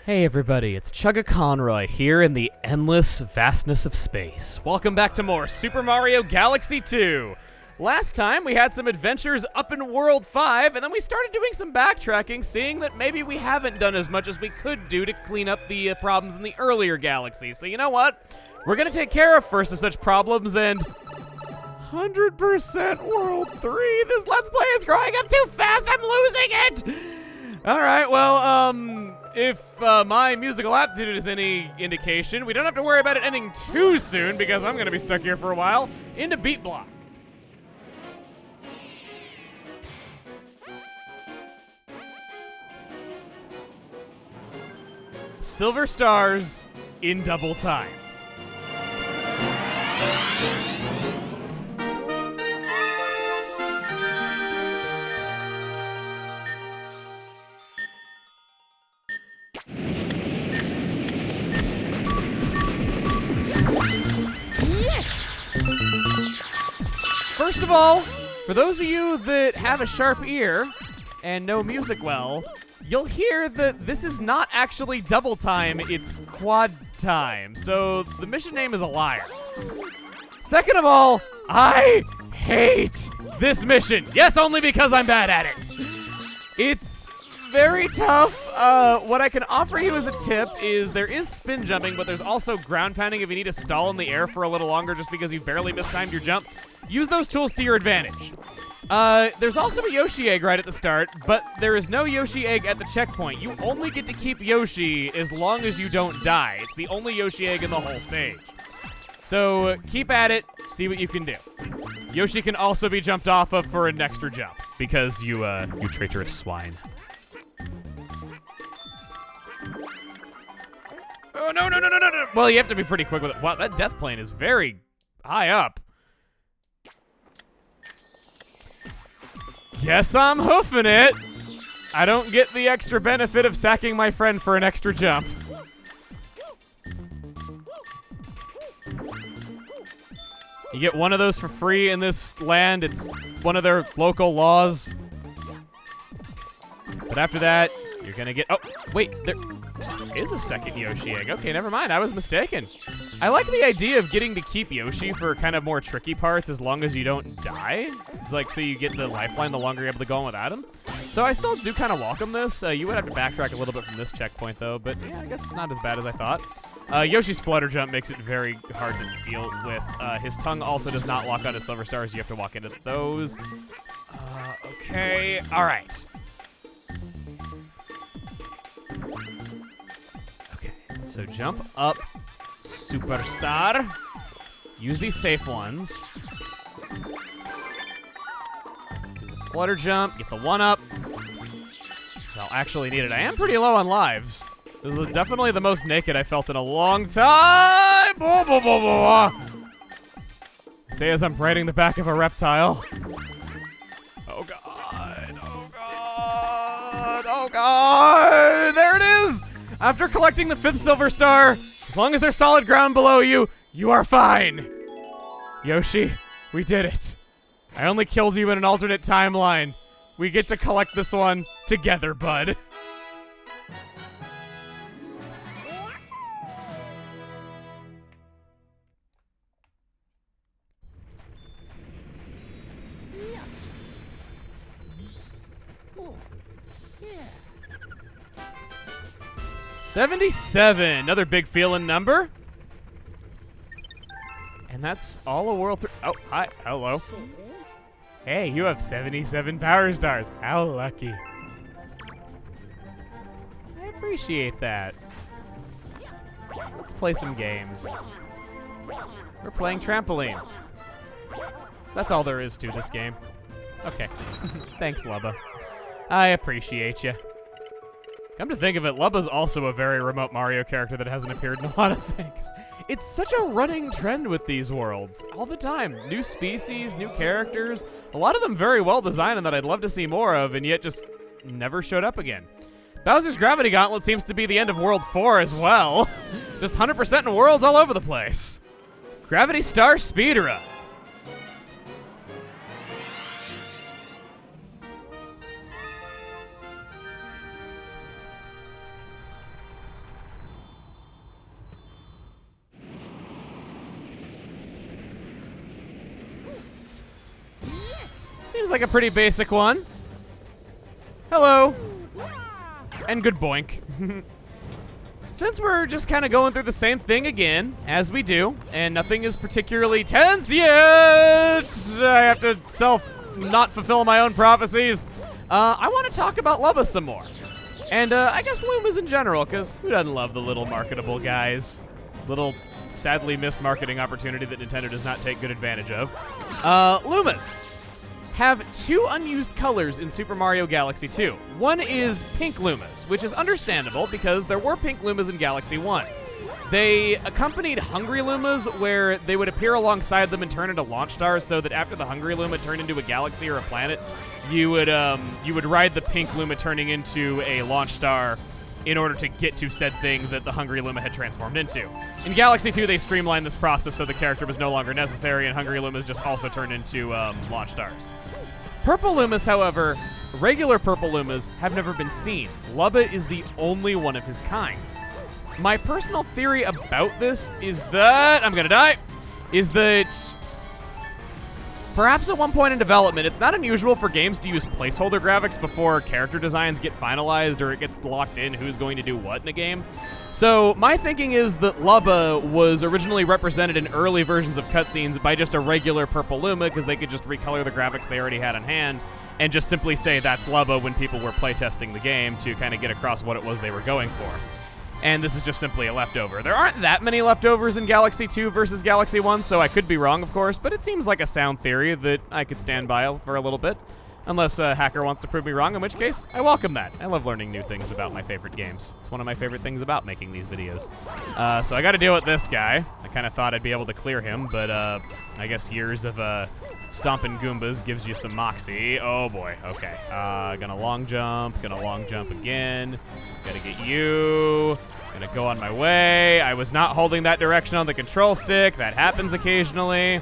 Hey everybody, it's Chugga Conroy here in the endless vastness of space. Welcome back to more Super Mario Galaxy 2. Last time we had some adventures up in World 5, and then we started doing some backtracking, seeing that maybe we haven't done as much as we could do to clean up the problems in the earlier galaxies. So you know what? We're gonna take care of first of such problems and 100% World 3. This Let's Play is growing up too fast. I'm losing it. All right, well, if my musical aptitude is any indication, we don't have to worry about it ending too soon because I'm gonna be stuck here for a while. Into beat block. Silver stars in double time. First of all, for those of you that have a sharp ear and know music well, you'll hear that this is not actually double time, it's quad time. So the mission name is a liar. Second of all, I hate this mission. Yes, only because I'm bad at it. It's very tough. What I can offer you as a tip is there is spin jumping, but there's also ground pounding if you need to stall in the air for a little longer just because you barely mistimed your jump. Use those tools to your advantage. There's also a Yoshi egg right at the start, but there is no Yoshi egg at the checkpoint. You only get to keep Yoshi as long as you don't die. It's the only Yoshi egg in the whole stage. So keep at it, see what you can do. Yoshi can also be jumped off of for an extra jump because you traitorous swine. Oh, no. Well, you have to be pretty quick with it. Wow, that death plane is very high up. Guess I'm hoofing it. I don't get the extra benefit of sacking my friend for an extra jump. You get one of those for free in this land. It's one of their local laws. But after that, you're gonna get... Oh, wait, there is a second Yoshi egg. Okay, never mind, I was mistaken. I like the idea of getting to keep Yoshi for kind of more tricky parts as long as you don't die. It's like, so you get the lifeline the longer you're able to go on without him. So I still do kind of welcome this. You would have to backtrack a little bit from this checkpoint, though, but yeah, I guess it's not as bad as I thought. Yoshi's flutter jump makes it very hard to deal with. His tongue also does not lock onto silver stars. You have to walk into those. Okay, all right. Okay, so jump up, superstar. Use these safe ones. Flutter jump, get the one up. I'll actually need it. I am pretty low on lives. This is definitely the most naked I felt in a long time. Say as I'm riding the back of a reptile. Oh god, oh god, oh god. There it is. After collecting the 5th silver star, as long as there's solid ground below you, you are fine. Yoshi, we did it. I only killed you in an alternate timeline. We get to collect this one together, bud. $77, another big feeling number. And that's all a World 3. Oh, hi, hello. Hey, you have 77 power stars. How lucky. I appreciate that. Let's play some games. We're playing trampoline. That's all there is to this game. Okay. Thanks, Lubba. I appreciate you. Come to think of it, Lubba's also a very remote Mario character that hasn't appeared in a lot of things. It's such a running trend with these worlds. All the time. New species, new characters. A lot of them very well designed and that I'd love to see more of, and yet just never showed up again. Bowser's Gravity Gauntlet seems to be the end of World 4 as well. Just 100% in worlds all over the place. Gravity Star Speedrun. Seems like a pretty basic one. Hello. And good boink. Since we're just kind of going through the same thing again, as we do, and nothing is particularly tense yet, I have to not fulfill my own prophecies. I want to talk about Lubba some more. And I guess Lumas in general, because who doesn't love the little marketable guys? Little sadly missed marketing opportunity that Nintendo does not take good advantage of. Lumas have 2 unused colors in Super Mario Galaxy 2. One is pink Lumas, which is understandable because there were pink Lumas in Galaxy 1. They accompanied Hungry Lumas, where they would appear alongside them and turn into launch stars, so that after the Hungry Luma turned into a galaxy or a planet, you would ride the pink Luma turning into a launch star in order to get to said thing that the Hungry Luma had transformed into. In Galaxy 2, they streamlined this process so the character was no longer necessary, and Hungry Lumas just also turned into launch stars. Purple Lumas, however, regular Purple Lumas have never been seen. Lubba is the only one of his kind. My personal theory about this is that, I'm gonna die, is that perhaps at one point in development, it's not unusual for games to use placeholder graphics before character designs get finalized or it gets locked in who's going to do what in a game. So my thinking is that Lubba was originally represented in early versions of cutscenes by just a regular Purple Luma, because they could just recolor the graphics they already had on hand and just simply say that's Lubba when people were playtesting the game to kind of get across what it was they were going for. And this is just simply a leftover. There aren't that many leftovers in Galaxy 2 versus Galaxy 1, so I could be wrong, of course, but it seems like a sound theory that I could stand by for a little bit. Unless a hacker wants to prove me wrong, in which case, I welcome that. I love learning new things about my favorite games. It's one of my favorite things about making these videos. So I gotta deal with this guy. I kind of thought I'd be able to clear him, but I guess years of stomping Goombas gives you some moxie. Oh boy, okay. Gonna long jump again. Gotta get you. Gonna go on my way. I was not holding that direction on the control stick. That happens occasionally.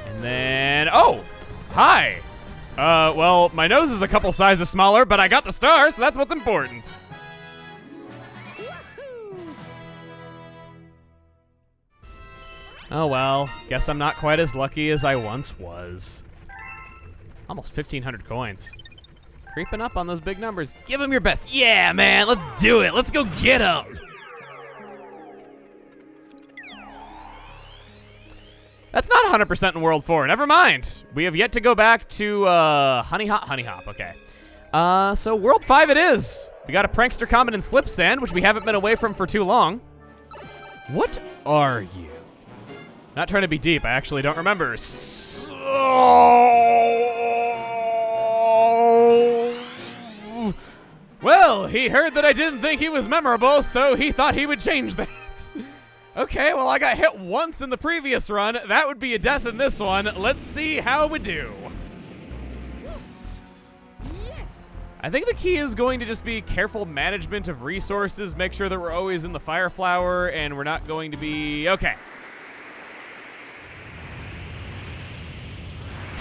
And then, oh, hi. Well, my nose is a couple sizes smaller, but I got the star, so that's what's important. Oh well, guess I'm not quite as lucky as I once was. Almost 1,500 coins. Creeping up on those big numbers. Give them your best. Yeah, man, let's do it. Let's go get them. That's not 100% in World 4. Never mind. We have yet to go back to Honey Hop. Okay. So World 5 it is. We got a Prankster Comet and Slip Sand, which we haven't been away from for too long. What are you? Not trying to be deep. I actually don't remember. Well, he heard that I didn't think he was memorable, so he thought he would change that. Okay, well, I got hit once in the previous run. That would be a death in this one. Let's see how we do. Yes. I think the key is going to just be careful management of resources, make sure that we're always in the Fire Flower, and we're not going to be... Okay.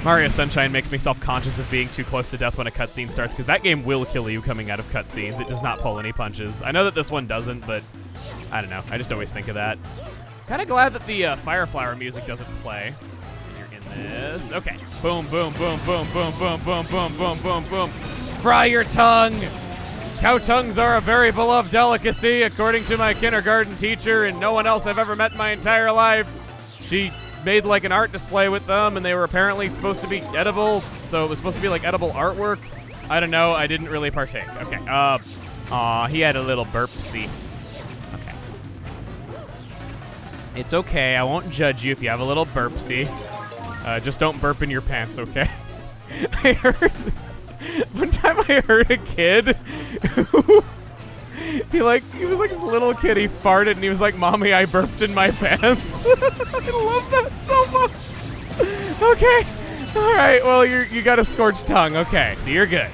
Mario Sunshine makes me self-conscious of being too close to death when a cutscene starts, because that game will kill you coming out of cutscenes. It does not pull any punches. I know that this one doesn't, but I don't know. I just always think of that. Kind of glad that the Fire Flower music doesn't play. You're in this. Okay. Boom, boom, boom, boom, boom, boom, boom, boom, boom, boom, boom. Fry your tongue! Cow tongues are a very beloved delicacy, according to my kindergarten teacher, and no one else I've ever met in my entire life. She made like an art display with them, and they were apparently supposed to be edible, so it was supposed to be like edible artwork. I don't know, I didn't really partake. Okay, aw, he had a little burpsy. Okay. It's okay, I won't judge you if you have a little burpsy. Just don't burp in your pants, okay? One time I heard a kid who, he was like this little kid, he farted and he was like, "Mommy, I burped in my pants." I love that so much. Okay. All right, well, you got a scorched tongue. Okay, so you're good.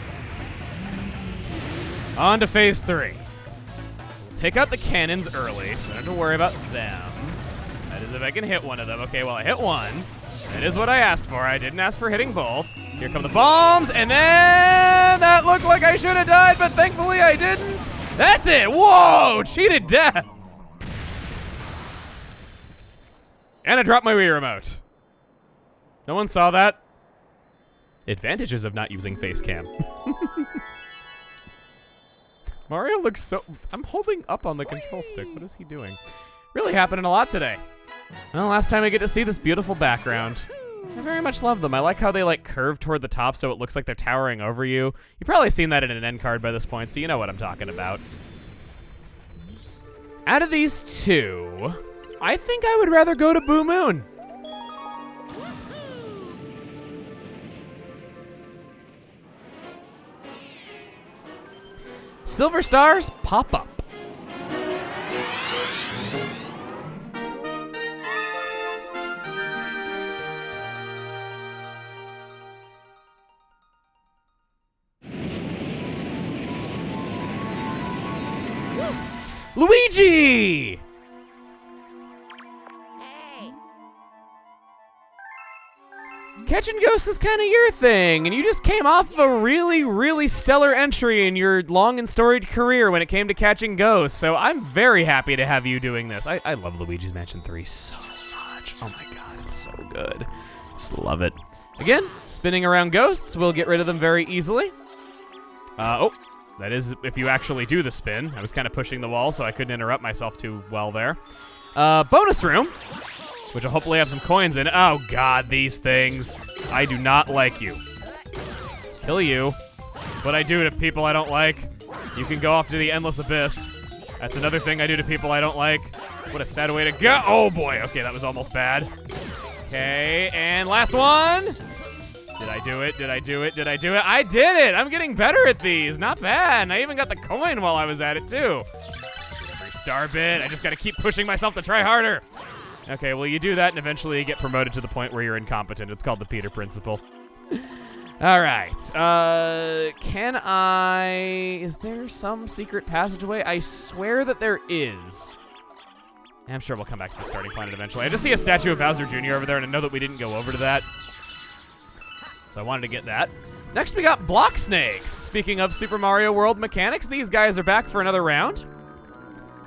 On to phase 3. So we'll take out the cannons early, so I don't have to worry about them. That is if I can hit one of them. Okay, well, I hit one. That is what I asked for. I didn't ask for hitting both. Here come the bombs, and then that looked like I should have died, but thankfully I didn't. That's it! Whoa! Cheated death! And I dropped my Wii remote. No one saw that? Advantages of not using face cam. Mario looks so... I'm holding up on the control stick. What is he doing? Really happening a lot today. Well, last time I get to see this beautiful background. I very much love them. I like how they like curve toward the top so it looks like they're towering over you. You've probably seen that in an end card by this point, so you know what I'm talking about. Out of these two, I think I would rather go to Boo Moon. Silver stars pop up. Luigi! Hey. Catching ghosts is kind of your thing, and you just came off of a really, really stellar entry in your long and storied career when it came to catching ghosts, so I'm very happy to have you doing this. I love Luigi's Mansion 3 so much. Oh my god, it's so good. Just love it. Again, spinning around ghosts, we'll get rid of them very easily. Oh. That is if you actually do the spin. I was kind of pushing the wall, so I couldn't interrupt myself too well there. Bonus room, which will hopefully have some coins in it. Oh, God, these things. I do not like you. Kill you. What I do to people I don't like. You can go off to the endless abyss. That's another thing I do to people I don't like. What a sad way to go. Oh, boy. Okay, that was almost bad. Okay, and last one. Did I do it? Did I do it? Did I do it? I did it! I'm getting better at these. Not bad. And I even got the coin while I was at it, too. Every star bit. I just gotta keep pushing myself to try harder. Okay, well, you do that, and eventually you get promoted to the point where you're incompetent. It's called the Peter Principle. All right. Can I... Is there some secret passageway? I swear that there is. I'm sure we'll come back to the starting planet eventually. I just see a statue of Bowser Jr. over there, and I know that we didn't go over to that. So I wanted to get that. Next, we got block snakes. Speaking of Super Mario World mechanics, these guys are back for another round.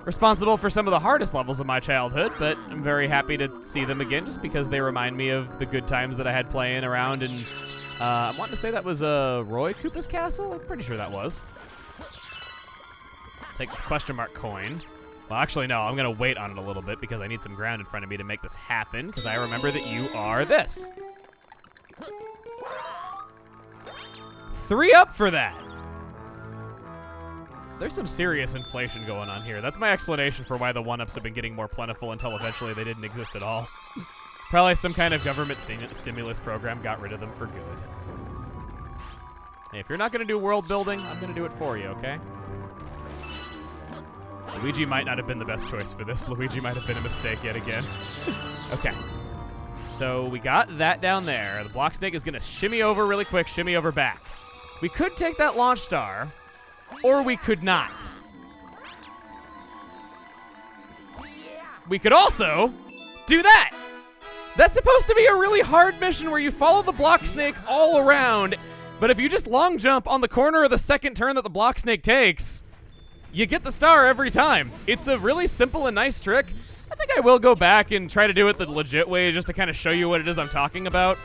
Responsible for some of the hardest levels of my childhood, but I'm very happy to see them again just because they remind me of the good times that I had playing around. And I'm wanting to say that was Roy Koopa's castle? I'm pretty sure that was. Take this question mark coin. Well, actually, no, I'm going to wait on it a little bit because I need some ground in front of me to make this happen because I remember that you are this. 3 up for that. There's some serious inflation going on here. That's my explanation for why the 1-ups have been getting more plentiful until eventually they didn't exist at all. Probably some kind of government stimulus program got rid of them for good. Hey, if you're not going to do world building, I'm going to do it for you, okay? Luigi might not have been the best choice for this. Luigi might have been a mistake yet again. Okay. So we got that down there. The block snake is going to shimmy over really quick, shimmy over back. We could take that launch star, or we could not. We could also do that. That's supposed to be a really hard mission where you follow the block snake all around, but if you just long jump on the corner of the second turn that the block snake takes, you get the star every time. It's a really simple and nice trick. I think I will go back and try to do it the legit way just to kind of show you what it is I'm talking about.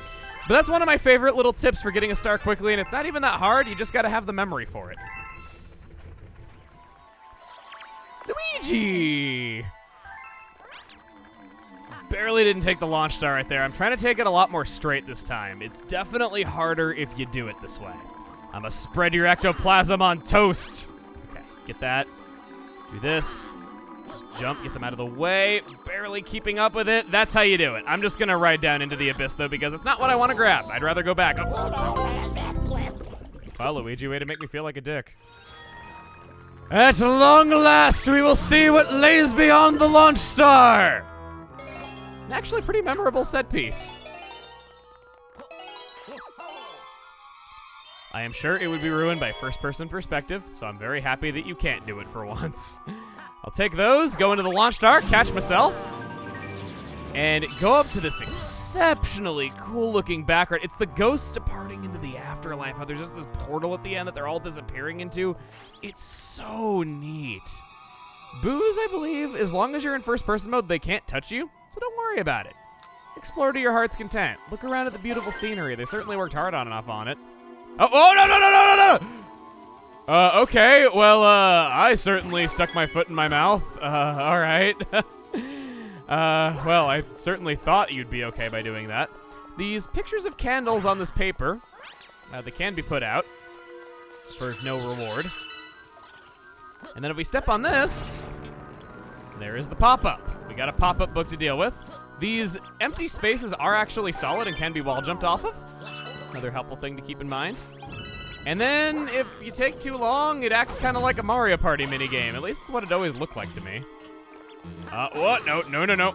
But that's one of my favorite little tips for getting a star quickly, and it's not even that hard. You just got to have the memory for it. Luigi! Barely didn't take the launch star right there. I'm trying to take it a lot more straight this time. It's definitely harder if you do it this way. I'm gonna spread your ectoplasm on toast. Okay, get that. Do this. Jump, get them out of the way. Barely keeping up with it. That's how you do it. I'm just going to ride down into the abyss, though, because it's not what I want to grab. I'd rather go back. Well, Luigi, way to make me feel like a dick. At long last, we will see what lays beyond the launch star. An actually pretty memorable set piece. I am sure it would be ruined by first-person perspective, so I'm very happy that you can't do it for once. I'll take those, go into the launch star, catch myself, and go up to this exceptionally cool-looking background. It's the ghosts departing into the afterlife. How there's just this portal at the end that they're all disappearing into. It's so neat. Boos, I believe, as long as you're in first-person mode, they can't touch you, so don't worry about it. Explore to your heart's content. Look around at the beautiful scenery. They certainly worked hard on and off on it. Oh, no, no, no, no, no, no! Okay, well, I certainly stuck my foot in my mouth. All right. Well, I certainly thought you'd be okay by doing that. These pictures of candles on this paper, they can be put out for no reward. And then if we step on this, there is the pop-up. We got a pop-up book to deal with. These empty spaces are actually solid and can be wall jumped off of. Another helpful thing to keep in mind. And then, if you take too long, it acts kind of like a Mario Party minigame. At least it's what it always looked like to me. What? No, no, no, no.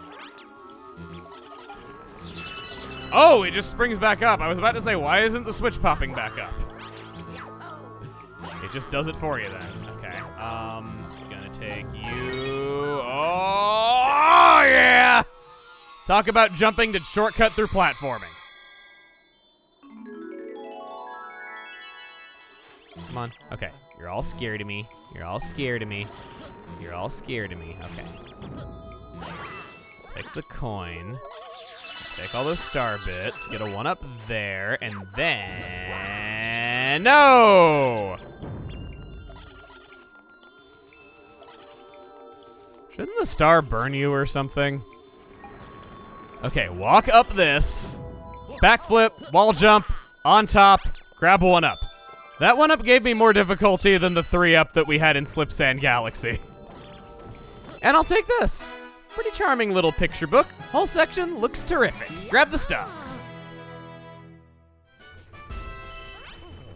Oh, it just springs back up. I was about to say, why isn't the switch popping back up? It just does it for you then. Okay. Gonna take you. Oh, yeah! Talk about jumping to shortcut through platforming. Come on. Okay. You're all scared of me. You're all scared of me. You're all scared of me. Okay. Take the coin. Take all those star bits. Get a 1-up there. And then... No! Shouldn't the star burn you or something? Okay, walk up this. Backflip, wall jump, on top, grab a 1-up. That 1-up gave me more difficulty than the 3-up that we had in Slip Sand Galaxy. And I'll take this. Pretty charming little picture book. Whole section looks terrific. Grab the star.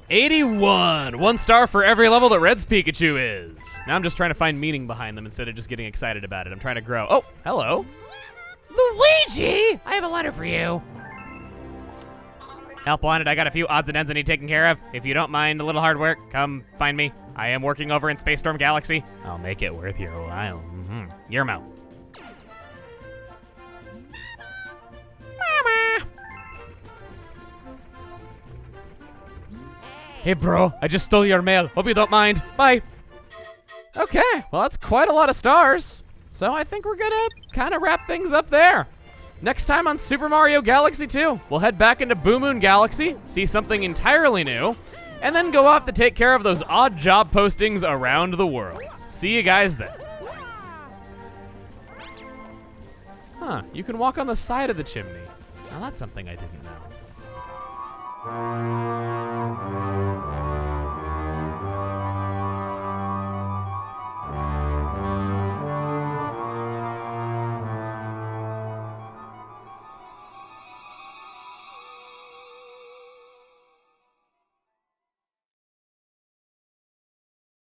81. 1 star for every level that Red's Pikachu is. Now I'm just trying to find meaning behind them instead of just getting excited about it. I'm trying to grow. Oh, hello. Luigi! I have a letter for you. Help wanted. I got a few odds and ends I need taken care of. If you don't mind a little hard work, come find me. I am working over in Space Storm Galaxy. I'll make it worth your while. Yermo. Mama. Hey, bro. I just stole your mail. Hope you don't mind. Bye. Okay. Well, that's quite a lot of stars. So I think we're gonna kind of wrap things up there. Next time on Super Mario Galaxy 2, we'll head back into Boo Moon Galaxy, see something entirely new, and then go off to take care of those odd job postings around the world. See you guys then. Huh, you can walk on the side of the chimney. Now that's something I didn't know.